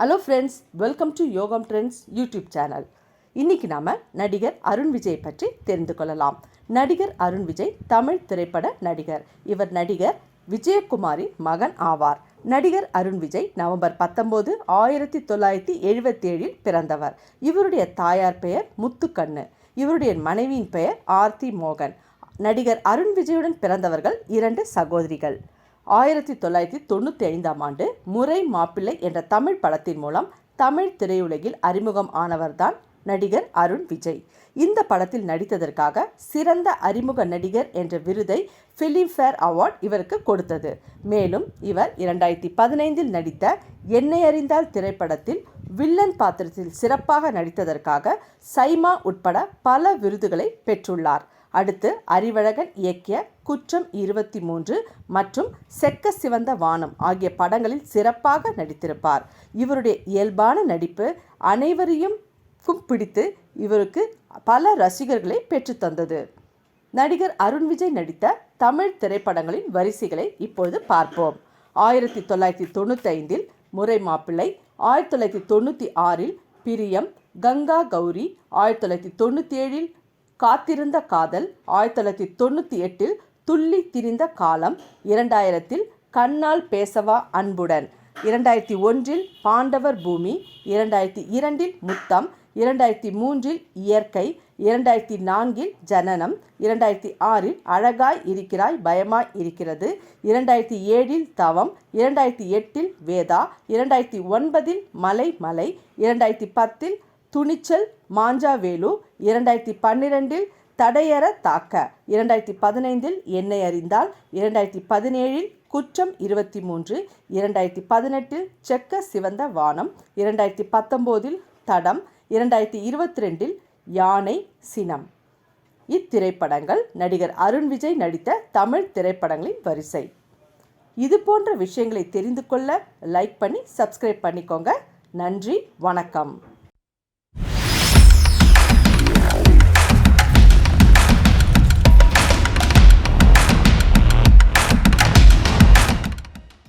Hello friends, welcome to யோகம் trends YouTube channel. இன்றைக்கி நாம் நடிகர் அருண் விஜய் பற்றி தெரிந்து கொள்ளலாம். நடிகர் அருண் விஜய் தமிழ் திரைப்பட நடிகர். இவர் நடிகர் விஜயகுமாரின் மகன் ஆவார். நடிகர் அருண் விஜய் நவம்பர் 19, 1977 பிறந்தவர். இவருடைய தாயார் பெயர் முத்துக்கண்ணு. இவருடைய மனைவியின் பெயர் ஆர்த்தி மோகன். நடிகர் அருண் விஜயுடன் பிறந்தவர்கள் 2 சகோதரிகள். 1995 முறை மாப்பிள்ளை என்ற தமிழ் படத்தின் மூலம் தமிழ் திரையுலகில் அறிமுகம் ஆனவர்தான் நடிகர் அருண் விஜய். இந்த படத்தில் நடித்ததற்காக சிறந்த அறிமுக நடிகர் என்ற விருதை ஃபிலிம்ஃபேர் அவார்ட் இவருக்கு கொடுத்தது. மேலும் இவர் 2015 நடித்த என்னை அறிந்தால் திரைப்படத்தில் வில்லன் பாத்திரத்தில் சிறப்பாக நடித்ததற்காக சைமா உட்பட பல விருதுகளை பெற்றுள்ளார். அடுத்து அறிவழகன் இயக்கிய குற்றம் 23 மற்றும் செக்க சிவந்த வானம் ஆகிய படங்களில் சிறப்பாக நடித்திருப்பார். இவருடைய இயல்பான நடிப்பு அனைவரையும் பிடித்து இவருக்கு பல ரசிகர்களை பெற்றுத்தந்தது. நடிகர் அருண் விஜய் நடித்த தமிழ் திரைப்படங்களின் வரிசைகளை இப்பொழுது பார்ப்போம். 1995 முறை மாப்பிள்ளை, 1996 பிரியம், கங்கா கௌரி, 1997 காத்திருந்த காதல், 1998 துள்ளி திரிந்த காலம், 2000 கண்ணால் பேசவா அன்புடன், 2001 பாண்டவர் பூமி, 2002 முத்தம், 2003 இயற்கை, 2004 ஜனனம், 2006 அழகாய் இருக்கிறாய் பயமாய் இருக்கிறது, 2007 தவம், 2008 வேதா, 2009 மலை மலை, 2010 துணிச்சல் மாஞ்சாவேலு, 2012 தடையற தாக்க, 2015 என்னை அறிந்தால், 2017 குற்றம் 23, 2018 செக்க சிவந்த வானம், 2019 தடம், 2022 யானை சினம். இத்திரைப்படங்கள் நடிகர் அருண் விஜய் நடித்த தமிழ் திரைப்படங்களின் வரிசை. இது போன்ற விஷயங்களை தெரிந்து கொள்ள லைக் பண்ணி சப்ஸ்கிரைப் பண்ணிக்கோங்க. நன்றி, வணக்கம்.